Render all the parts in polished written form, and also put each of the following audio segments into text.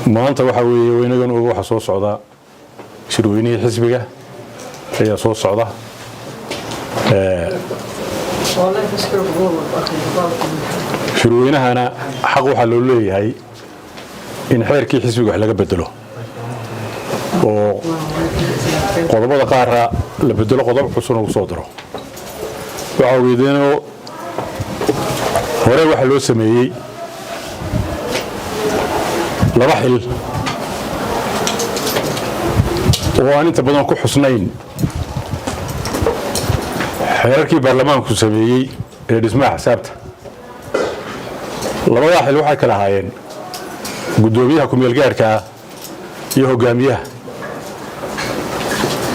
maanta waxa weeye weynagan uga waxa soo socda shirweynihii xisbiga ayaa soo socda shirweynahana xaq waxa loo leeyahay in xeerkii xisbiga wax laga bedelo oo qodobada qaar la bedelo qodob cusub oo soo diro waxa weeydeeno hore waxa loo sameeyay laba xil oo aan inta badan ku xusnayn xeerarkii baarlamaanku sameeyay ee dhismaha xisaabta labada xil waxa kala haayeen gudoomiyaha ku meel gaarka iyo hogaamiyaha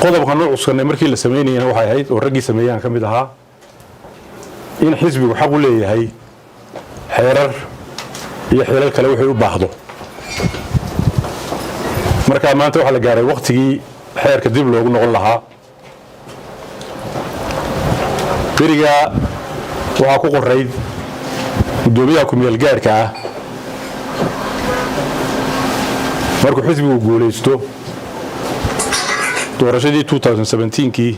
qodobka nooc markii la sameeyay waxay ahayd oo raggii sameeyaan kamid ahaa in xisbigu xaq u leeyahay xeerar iyo xilal kale wixii u baahdo marka maanta waxa la gaaray waqtigii xeerka dib loogu noqon lahaa beriga waxa ku qorayd gudoomiyaha ku meel gaarka markuu xisbigu guuleysto doorashadii 2017kii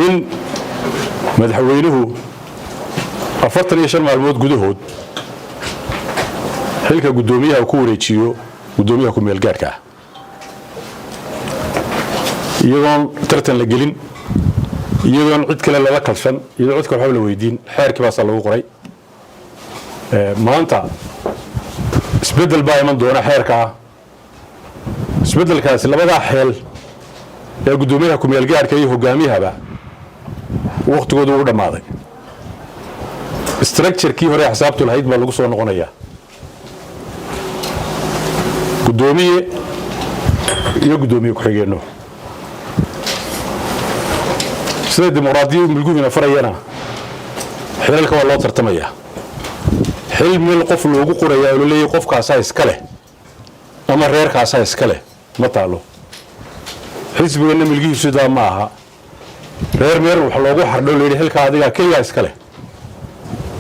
in madaxweynuhu 45 maalmood gudahood xilka gudoomiyaha ku wareejiyo gudoomiyaha ku meel gaarka iyadoon tartan la gelin iyadoon cid kale lala kalsan iyadoo cid kale la weydiin xeerkii baa lagu qoray maanta isbedel baa iman doona xeerka isbedelkaasi labada xeel ee gudoomiyaha ku meel gaarka iyo hogaamiyahaba waqtigoodu u dhamaaday structure-kii hore xisaabtu lahayd baa lagu soo noqonaya gudoomiye iyo gudoomiye ku xigeenno sida dimuqraadiyadu milguhina farayana xilalka waa loo tartamaya xil meel qof loogu qorayaa oo leeyahay qofkaas iska leh ama reerkaas iska leh ma taalo xisbigana milgihiisu sidaa ma aha reer meel wax loogu xardho leeyahay xilka adiga kaliya iska leh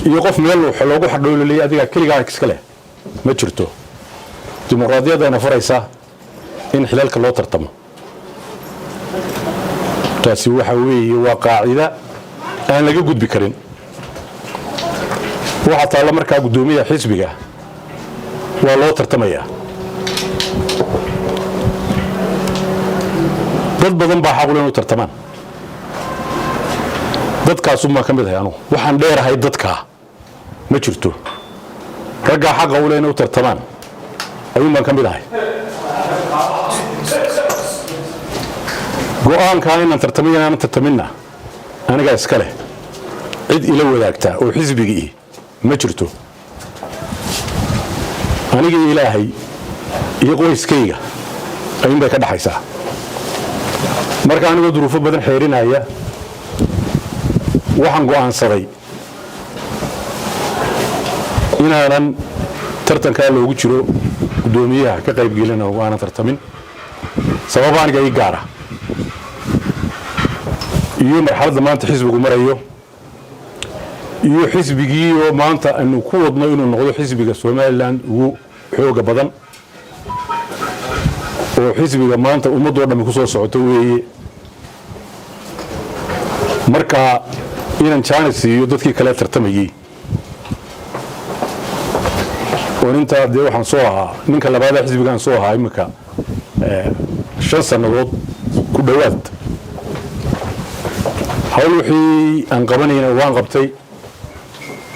iyo qof meel wax loogu xardho leeyahay adiga kaliya iska leh ma jirto dimuqraadiyadana faraysa in xilalka loo tartamo taasi waxa weeye waa qaacida aan laga gudbi karin waxa taala markaa gudoomiyaha xisbiga waa loo tartamaya dad badan baa xaq u leh inuu tartamaan dadkaas uma kamid ah anu waxaan dheerahay dadka ma jirto ragga xaq u leh inuu tartamaan ayuu ma kamid ahay go'aanka inaan tartamina aniga iska leh cid ila wadaagta oo xisbigii ma jirto aniga ilaahay iyo qoyskayga ayun bay ka dhaxaysaa marka anigu duruufo badan xeerinaya waxaan go'aansaday inaanan tartanka loogu jiro gudoomiyaha ka qayb gelin oo aan tartamin sabab aniga ay gaara iyo marxaladda maanta xisbigu marayo iyo xisbigii oo maanta aanu ku wadno inuu noqdo xisbiga Soomaaliland ugu xooga badan oo xisbiga maanta ummadoo dhan ku soo socoto weeye marka inaan chance iyo dadkii kale tartamayay oo inta waxaan soo ahaa ninka labaad xisbigan soo ahaa imika 5 sanadood ku dhawaad hawl wixii aan qabanayna waan qabtay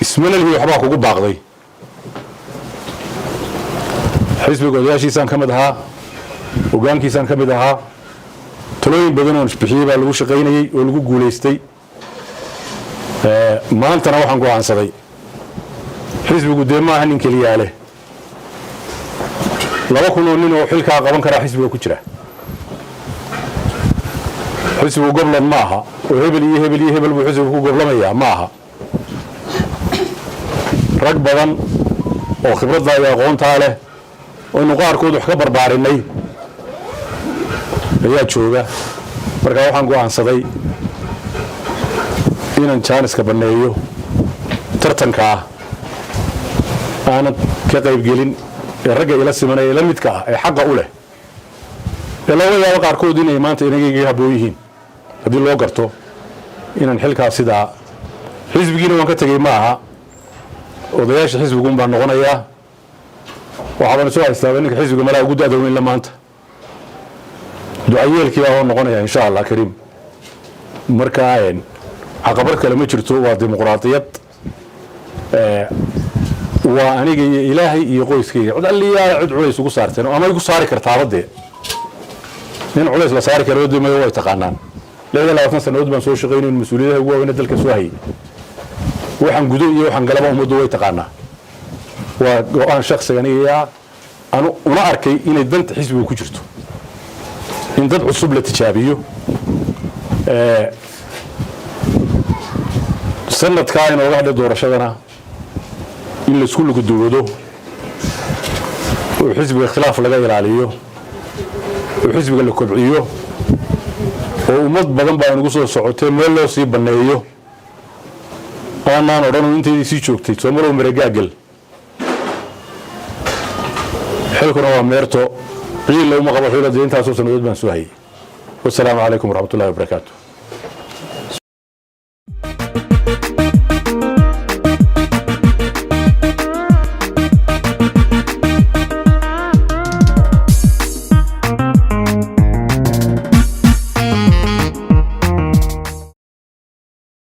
ismanalkii waxba kugu baaqday xisbiga odayaashiisaan kamid ahaa hogaankiisaan kamid ahaa talooyin badan oo bixiyay baa lagu shaqeynayay oo lagu guuleystay maantana waxaan go'aansaday xisbigu deemaa nin kaliya leh 2,000 nin oo xilka qaban kara xisbiga ku jira xisbigu goblan ma aha oo hebel buu xisbigu ku goblamaya ma aha rag badan oo khibradda iyo aqoonta leh oo qaarkood wax ka barbaarinay ayaa jooga marka waxaan go'aansaday inaan chance ka baneeyo tartanka aanad ka qayb gelin ragga ila simanaya la midka ah ee xaqa u leh laga yaabo qaarkood inay maanta inagayga haboo yihiin haddii loo garto inaan xilkaas sidaa xisbigiina waan ka tegey maaha odayaasha xisbiguun baan noqonayaa waxaabana soo haystaaba ninka xisbiga malaa ugu da-da weyn la maanta ducayeelkii baa oo noqonaya insha allah kariim marka caqabad kale ma jirto waa dimuqraadiyad waa aniga iyo ilaahay iyo qoyskayga cid alliyaa cid culays ugu saarteen ama igu saari kartaaba dee nin culays la saari karo dee way taqaanaan 20 sanadood baan soo shaqaynay mas'uuliyadaha ugu waaweyn dalka soo hayay waxaan gudo iyo waxaan galaba ummaddu way taqaanaa waa go'aan shakhsiga aniga una arkay inay danta xisbiga ku jirto in dad cusub la tijaabiyo sanadkaa inooga hadhay doorashadana in la isku lagu duwado oo xisbiga khilaaf laga ilaaliyo oo xisbiga la kobciyo oo ummad badan baa inagu soo socotay meel loo sii banneeyo aanaan odhan inteedii sii joogtay soomalow mareegaagal xilkuna waa meerto qiil uma qabo xilada intaasoo sanadood baan soo hayay wassalaamu calaykum waraxmatullahi wabarakaatuh